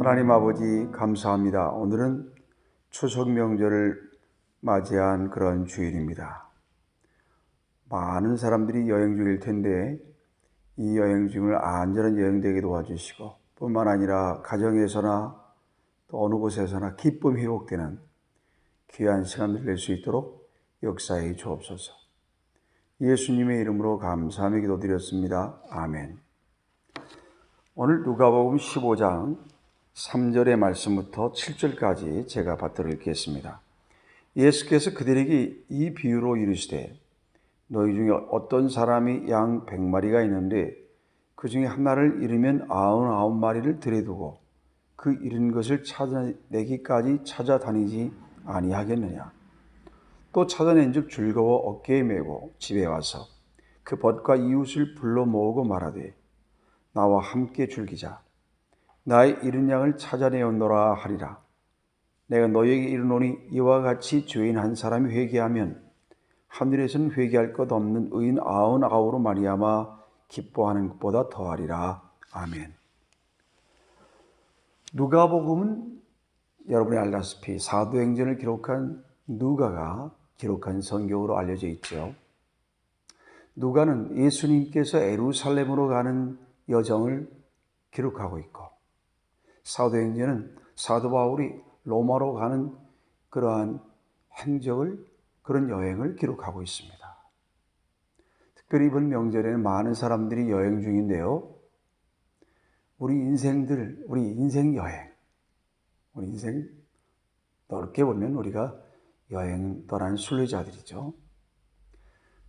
하나님 아버지 감사합니다. 오늘은 추석 명절을 맞이한 그런 주일입니다. 많은 사람들이 여행 중일 텐데 이 여행 중을 안전한 여행 되게 도와주시고 뿐만 아니라 가정에서나 또 어느 곳에서나 기쁨 회복되는 귀한 시간을 낼 수 있도록 역사해 주옵소서. 예수님의 이름으로 감사하며 기도드렸습니다. 아멘. 오늘 누가복음 15장 3절의 말씀부터 7절까지 제가 받들어 읽겠습니다. 예수께서 그들에게 이 비유로 이르시되 너희 중에 어떤 사람이 양 100마리가 있는데 그 중에 하나를 잃으면 99마리를 들여두고 그 잃은 것을 찾아내기까지 찾아다니지 아니하겠느냐. 또 찾아낸즉 즐거워 어깨에 메고 집에 와서 그 벗과 이웃을 불러 모으고 말하되 나와 함께 즐기자. 나의 잃은 양을 찾아내었노라 하리라. 내가 너희에게 이르노니 이와 같이 죄인 한 사람이 회개하면 하늘에서는 회개할 것 없는 의인 99으로 말미암아 기뻐하는 것보다 더하리라. 아멘. 누가복음은 여러분이 알다시피 사도행전을 기록한 누가가 기록한 성경으로 알려져 있죠. 누가는 예수님께서 예루살렘으로 가는 여정을 기록하고 있고, 사도행전은 사도 바울이 로마로 가는 그러한 행적을, 그런 여행을 기록하고 있습니다. 특별히 이번 명절에는 많은 사람들이 여행 중인데요. 우리 인생 여행, 우리 인생 넓게 보면 우리가 여행 떠나는 순례자들이죠.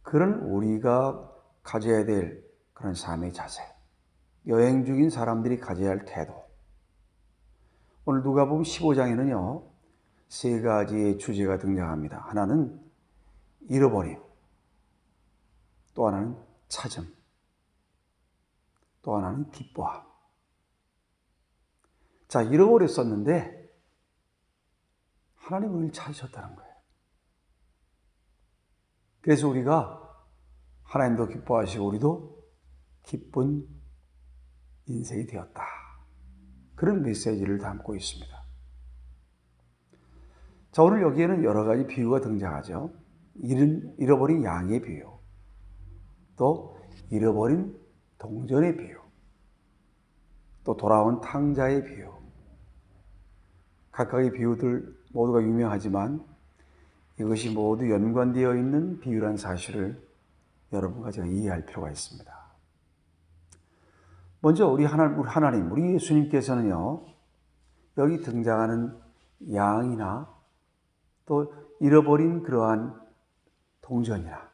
그런 우리가 가져야 될 그런 삶의 자세, 여행 중인 사람들이 가져야 할 태도. 오늘 누가복음 15장에는요, 세 가지의 주제가 등장합니다. 하나는 잃어버림, 또 하나는 찾음, 또 하나는 기뻐함. 자, 잃어버렸었는데 하나님은 우리를 찾으셨다는 거예요. 그래서 우리가 하나님도 기뻐하시고 우리도 기쁜 인생이 되었다. 그런 메시지를 담고 있습니다. 자, 오늘 여기에는 여러 가지 비유가 등장하죠. 잃어버린 양의 비유, 또 잃어버린 동전의 비유, 또 돌아온 탕자의 비유. 각각의 비유들 모두가 유명하지만 이것이 모두 연관되어 있는 비유란 사실을 여러분과 제가 이해할 필요가 있습니다. 먼저 우리 하나님, 우리 예수님께서는요, 여기 등장하는 양이나 또 잃어버린 그러한 동전이나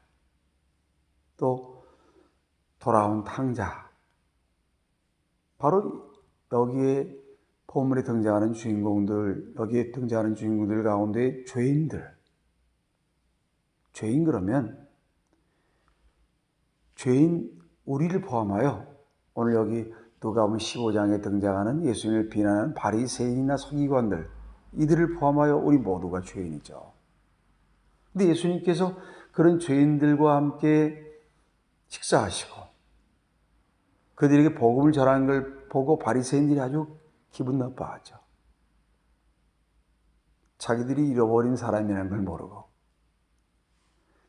또 돌아온 탕자, 바로 여기에 본문에 등장하는 주인공들, 여기에 등장하는 주인공들 가운데 죄인 그러면 죄인 우리를 포함하여 오늘 여기 누가복음 15장에 등장하는 예수님을 비난하는 바리새인이나 서기관들, 이들을 포함하여 우리 모두가 죄인이죠. 근데 예수님께서 그런 죄인들과 함께 식사하시고 그들에게 복음을 전하는 걸 보고 바리새인들이 아주 기분 나빠하죠. 자기들이 잃어버린 사람이라는 걸 모르고.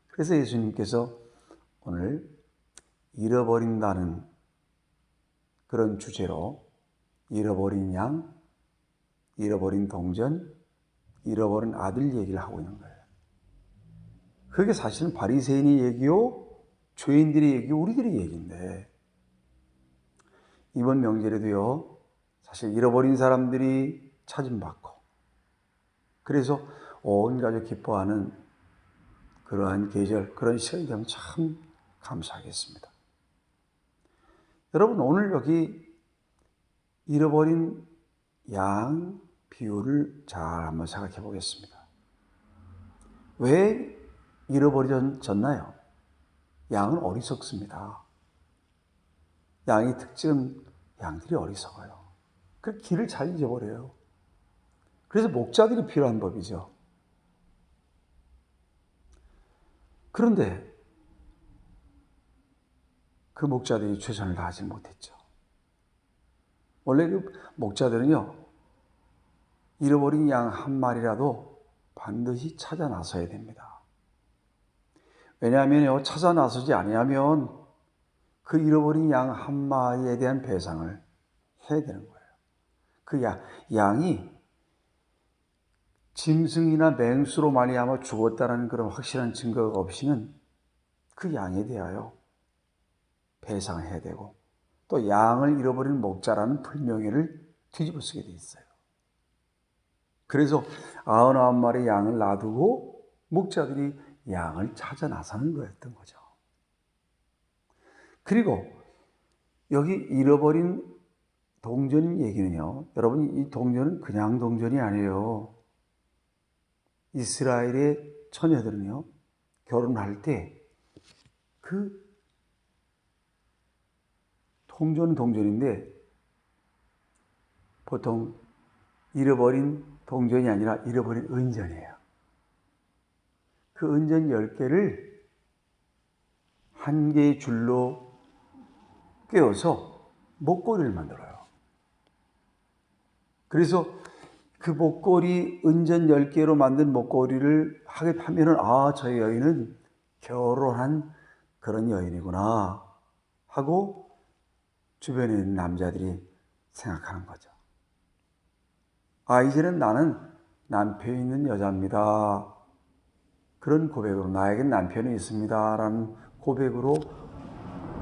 그래서 예수님께서 오늘 잃어버린다는 그런 주제로 잃어버린 양, 잃어버린 동전, 잃어버린 아들 얘기를 하고 있는 거예요. 그게 사실은 바리새인의 얘기요, 죄인들의 얘기요, 우리들의 얘기인데 이번 명절에도요, 사실 잃어버린 사람들이 찾음받고 그래서 온 가족 기뻐하는 그러한 계절, 그런 시간이 되면 참 감사하겠습니다. 여러분, 오늘 여기 잃어버린 양 비유를 잘 한번 생각해 보겠습니다. 왜 잃어버려졌나요? 양은 어리석습니다. 양의 특징은 양들이 어리석어요. 그 길을 잘 잊어버려요. 그래서 목자들이 필요한 법이죠. 그런데 그 목자들이 최선을 다하지 못했죠. 원래 그 목자들은요, 잃어버린 양 한 마리라도 반드시 찾아 나서야 됩니다. 왜냐하면요, 찾아 나서지 아니하면 그 잃어버린 양 한 마리에 대한 배상을 해야 되는 거예요. 그 양이 짐승이나 맹수로 말미암아 죽었다는 그런 확실한 증거가 없이는 그 양에 대하여 배상해야 되고, 또 양을 잃어버린 목자라는 불명예를 뒤집어쓰게 돼 있어요. 그래서 99마리 양을 놔두고 목자들이 양을 찾아 나서는 거였던 거죠. 그리고 여기 잃어버린 동전 얘기는요, 여러분, 이 동전은 그냥 동전이 아니에요. 이스라엘의 처녀들은요, 결혼할 때 그 동전은 동전인데 보통 잃어버린 동전이 아니라 잃어버린 은전이에요. 그 은전 10개를 한 개의 줄로 꿰어서 목걸이를 만들어요. 그래서 그 목걸이, 은전 10개로 만든 목걸이를 하게 하면은, 아, 저 여인은 결혼한 그런 여인이구나 하고 주변에 있는 남자들이 생각하는 거죠. 아, 이제는 나는 남편이 있는 여자입니다. 그런 고백으로, 나에겐 남편이 있습니다 라는 고백으로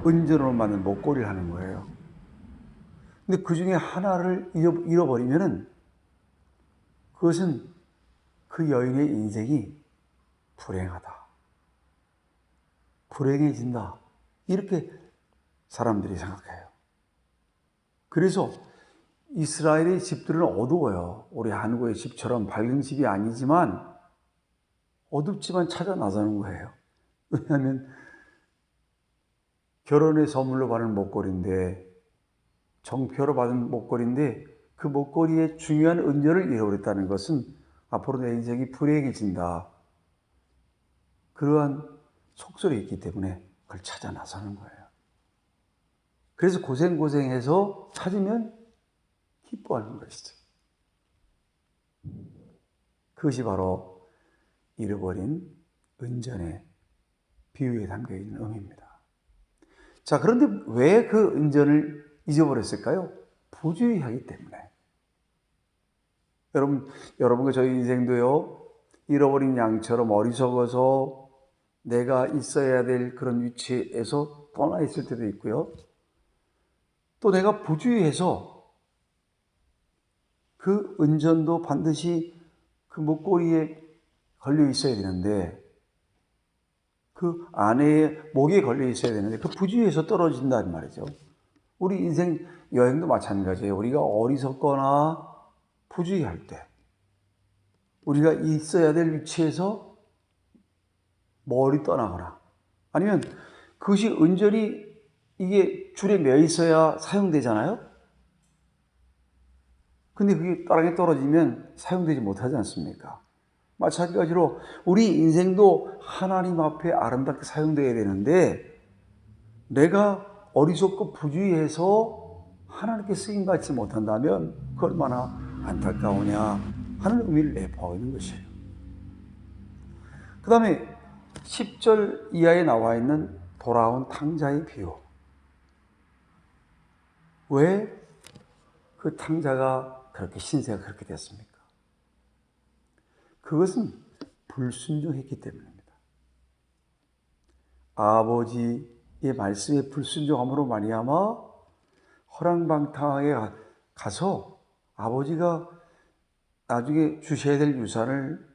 은전으로 만든 목걸이를 하는 거예요. 근데 그 중에 하나를 잃어버리면은 그것은 그 여인의 인생이 불행하다, 불행해진다, 이렇게 사람들이 생각해요. 그래서 이스라엘의 집들은 어두워요. 우리 한국의 집처럼 밝은 집이 아니지만 어둡지만 찾아 나서는 거예요. 왜냐하면 결혼의 선물로 받은 목걸이인데, 정표로 받은 목걸이인데, 그 목걸이의 중요한 은전을 잃어버렸다는 것은 앞으로 내 인생이 불행해진다, 그러한 속설이 있기 때문에 그걸 찾아 나서는 거예요. 그래서 고생해서 찾으면 기뻐하는 것이죠. 그것이 바로 잃어버린 은전의 비유에 담겨있는 의미입니다. 자, 그런데 왜 그 은전을 잊어버렸을까요? 부주의하기 때문에. 여러분과 저희 인생도요, 잃어버린 양처럼 어리석어서 내가 있어야 될 그런 위치에서 떠나 있을 때도 있고요. 또 내가 부주의해서 그 은전도 반드시 그 목걸이에 걸려 있어야 되는데, 그 아내의 목에 걸려 있어야 되는데, 그 부주의해서 떨어진다는 말이죠. 우리 인생 여행도 마찬가지예요. 우리가 어리석거나 부주의할 때, 우리가 있어야 될 위치에서 멀리 떠나거나, 아니면 그것이 은전이 이게 줄에 매어 있어야 사용되잖아요. 근데 그게 땅에 떨어지면 사용되지 못하지 않습니까? 마찬가지로 우리 인생도 하나님 앞에 아름답게 사용되어야 되는데, 내가 어리석고 부주의해서 하나님께 쓰임받지 못한다면 그 얼마나 안타까우냐 하는 의미를 내포하고 있는 것이에요. 그 다음에 10절 이하에 나와 있는 돌아온 탕자의 비유. 왜 그 탕자가 그렇게 신세가 그렇게 됐습니까? 그것은 불순종했기 때문입니다. 아버지의 말씀에 불순종함으로 말미암아 허랑방탕하게 가서 아버지가 나중에 주셔야 될 유산을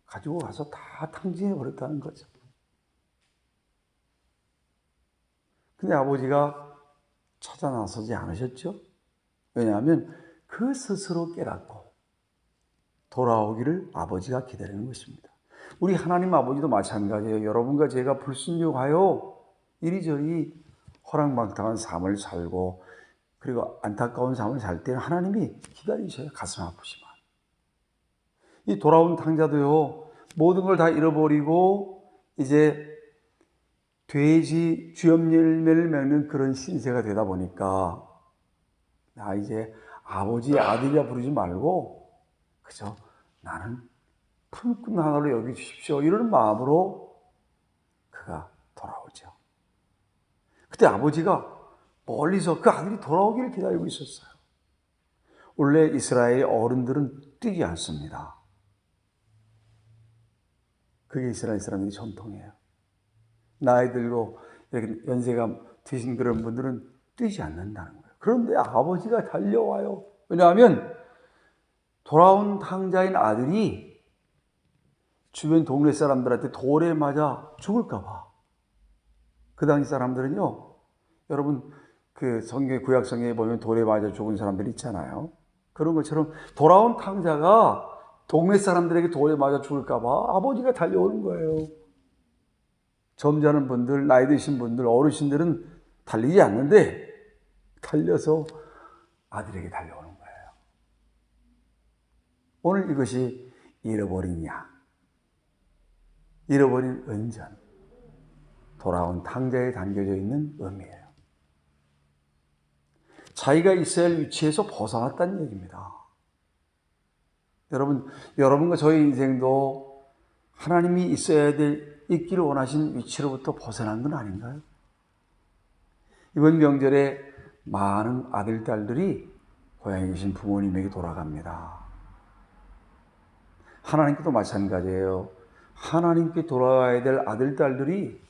가지고 가서 다 탕진해 버렸다는 거죠. 근데 아버지가 찾아 나서지 않으셨죠? 왜냐하면 그 스스로 깨닫고 돌아오기를 아버지가 기다리는 것입니다. 우리 하나님 아버지도 마찬가지예요. 여러분과 제가 불순종하여 이리저리 허랑방탕한 삶을 살고, 그리고 안타까운 삶을 살 때는 하나님이 기다리셔요. 가슴 아프지만. 이 돌아온 탕자도요, 모든 걸 다 잃어버리고 이제 돼지 쥐염 열매를 맺는 그런 신세가 되다 보니까, 나 이제 아버지의 아들이라 부르지 말고 그저 나는 품꾼 하나로 여겨주십시오. 이런 마음으로 그가 돌아오죠. 그때 아버지가 멀리서 그 아들이 돌아오기를 기다리고 있었어요. 원래 이스라엘 어른들은 뛰지 않습니다. 그게 이스라엘 사람들의 전통이에요. 나이 들고 이렇게 연세가 드신 그런 분들은 뛰지 않는다는 거예요. 그런데 아버지가 달려와요. 왜냐하면 돌아온 탕자인 아들이 주변 동네 사람들한테 돌에 맞아 죽을까 봐. 그 당시 사람들은요, 여러분 그 성경 구약 성경에 보면 돌에 맞아 죽은 사람들 있잖아요. 그런 것처럼 돌아온 탕자가 동네 사람들에게 돌에 맞아 죽을까 봐 아버지가 달려오는 거예요. 점잖은 분들, 나이 드신 분들, 어르신들은 달리지 않는데 달려서 아들에게 달려오는 거예요. 오늘 이것이 잃어버린 양, 잃어버린 은전, 돌아온 탕자에 담겨져 있는 의미예요. 자기가 있어야 할 위치에서 벗어났다는 얘기입니다. 여러분과 저희 인생도 하나님이 있기를 원하신 위치로부터 벗어난 건 아닌가요? 이번 명절에 많은 아들, 딸들이 고향에 계신 부모님에게 돌아갑니다. 하나님께도 마찬가지예요. 하나님께 돌아와야 될 아들, 딸들이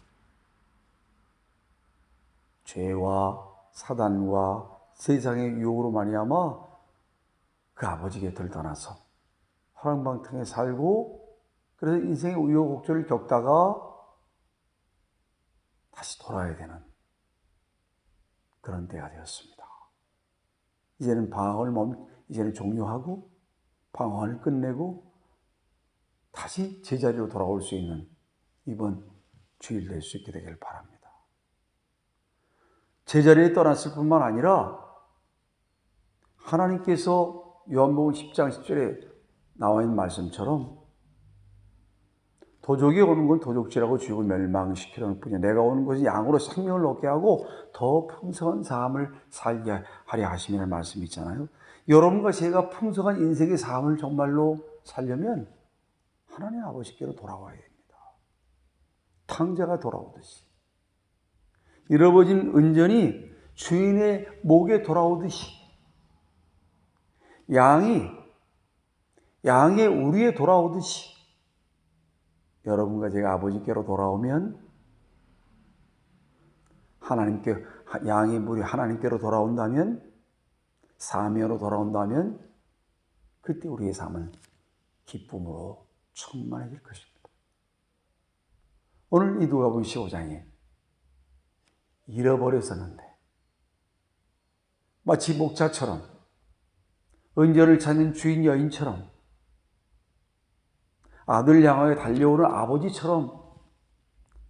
죄와 사단과 세상의 유혹으로 말미암아 그 아버지 곁을 떠나서 허랑방탕에 살고 그래서 인생의 우여곡절을 겪다가 다시 돌아야 되는 그런 때가 되었습니다. 이제는 이제는 종료하고 방황을 끝내고 다시 제자리로 돌아올 수 있는 이번 주일 될 수 있게 되길 바랍니다. 제자리에 떠났을 뿐만 아니라 하나님께서 요한복음 10장 10절에 나와 있는 말씀처럼 도적이 오는 건 도적질하고 죽을 멸망시키려는 뿐이야. 내가 오는 것은 양으로 생명을 얻게 하고 더 풍성한 삶을 살게 하려 하심이라는 말씀이 있잖아요. 여러분과 제가 풍성한 인생의 삶을 정말로 살려면 하나님 아버지께로 돌아와야 됩니다. 탕자가 돌아오듯이. 잃어버린 은전이 주인의 목에 돌아오듯이 양이 우리에 돌아오듯이 여러분과 제가 아버지께로 돌아오면 양의 물이 하나님께로 돌아온다면, 사명으로 돌아온다면 그때 우리의 삶은 기쁨으로 충만해질 것입니다. 오늘 이 누가복음 15장에 잃어버렸었는데 마치 목자처럼 은전을 찾는 주인 여인처럼 아들 향하여 달려오는 아버지처럼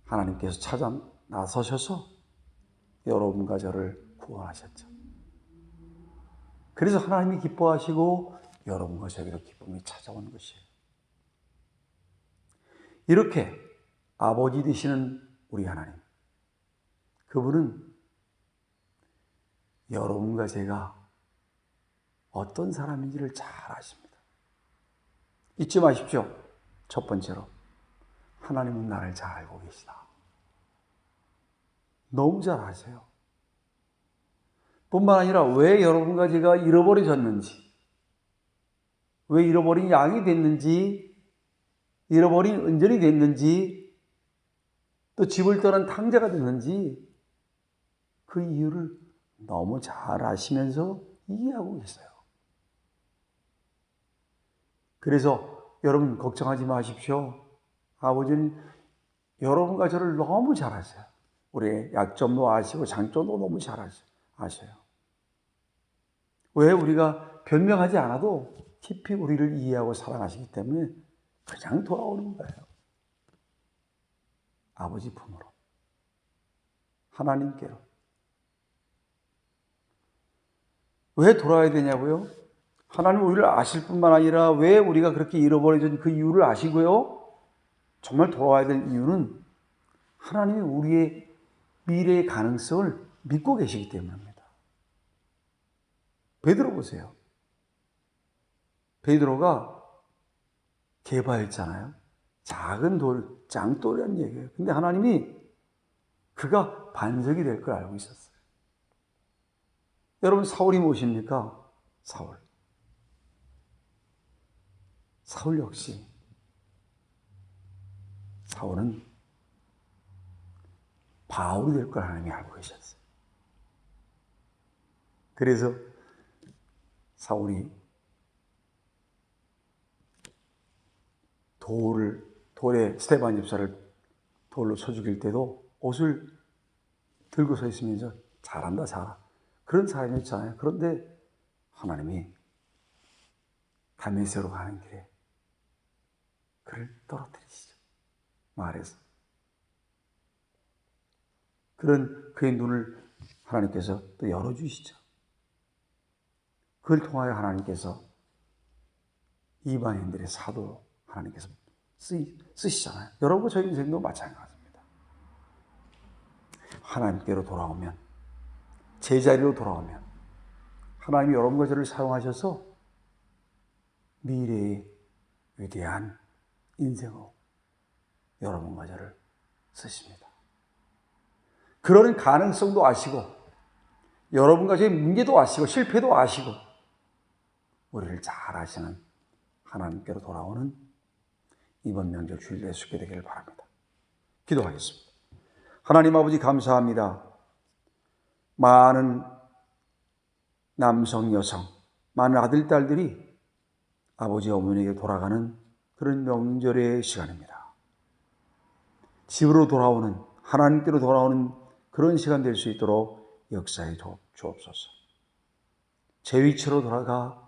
하나님께서 찾아 나서셔서 여러분과 저를 구원하셨죠. 그래서 하나님이 기뻐하시고 여러분과 저에게로 기쁨이 찾아오는 것이에요. 이렇게 아버지 되시는 우리 하나님, 그분은 여러분과 제가 어떤 사람인지를 잘 아십니다. 잊지 마십시오. 첫 번째로 하나님은 나를 잘 알고 계시다. 너무 잘 아세요. 뿐만 아니라 왜 여러분과 제가 잃어버려졌는지, 왜 잃어버린 양이 됐는지, 잃어버린 은전이 됐는지, 또 집을 떠난 탕자가 됐는지 그 이유를 너무 잘 아시면서 이해하고 계세요. 그래서 여러분 걱정하지 마십시오. 아버지는 여러분과 저를 너무 잘 아세요. 우리의 약점도 아시고 장점도 너무 잘 아셔요. 왜? 우리가 변명하지 않아도 깊이 우리를 이해하고 사랑하시기 때문에 그냥 돌아오는 거예요. 아버지 품으로, 하나님께로. 왜 돌아와야 되냐고요? 하나님 우리를 아실 뿐만 아니라 왜 우리가 그렇게 잃어버려진 그 이유를 아시고요. 정말 돌아와야 될 이유는 하나님이 우리의 미래의 가능성을 믿고 계시기 때문입니다. 베드로 보세요. 베드로가 개바했잖아요. 작은 돌, 짱돌이라는 얘기예요. 근데 하나님이 그가 반석이 될 걸 알고 있었어요. 여러분, 사울이 무엇입니까? 사울 역시, 사울은 바울이 될 걸 하나님이 알고 계셨어요. 그래서 사울이 돌에 스데반 집사를 돌로 쳐 죽일 때도 옷을 들고 서 있으면서 잘한다, 잘하. 그런 사람이었잖아요. 그런데 하나님이 다메섹으로 가는 길에 그를 떨어뜨리시죠. 말해서. 그런 그의 눈을 하나님께서 또 열어주시죠. 그걸 통하여 하나님께서 이방인들의 사도로 하나님께서 쓰시잖아요. 여러분, 저희 인생도 마찬가지입니다. 하나님께로 돌아오면, 제자리로 돌아오면 하나님이 여러분과 저를 사용하셔서 미래의 위대한 인생으로 여러분과 저를 쓰십니다. 그런 가능성도 아시고, 여러분과 저의 문제도 아시고, 실패도 아시고, 우리를 잘 아시는 하나님께로 돌아오는 이번 명절 주일에 있게 되기를 바랍니다. 기도하겠습니다. 하나님 아버지, 감사합니다. 많은 남성, 여성, 많은 아들, 딸들이 아버지, 어머니에게 돌아가는 그런 명절의 시간입니다. 집으로 돌아오는, 하나님께로 돌아오는 그런 시간 될 수 있도록 역사해 주옵소서. 제 위치로 돌아가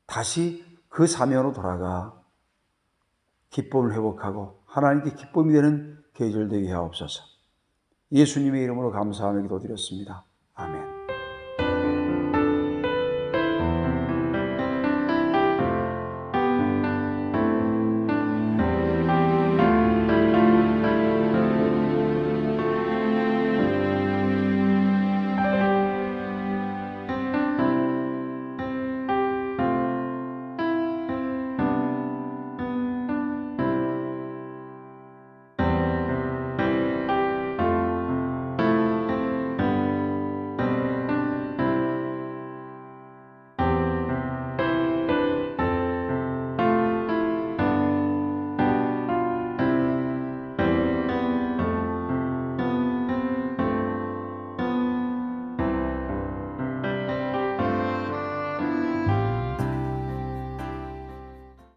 다시 그 사명으로 돌아가 기쁨을 회복하고 하나님께 기쁨이 되는 계절 되게 하옵소서. 예수님의 이름으로 감사하며 기도드렸습니다. 아멘.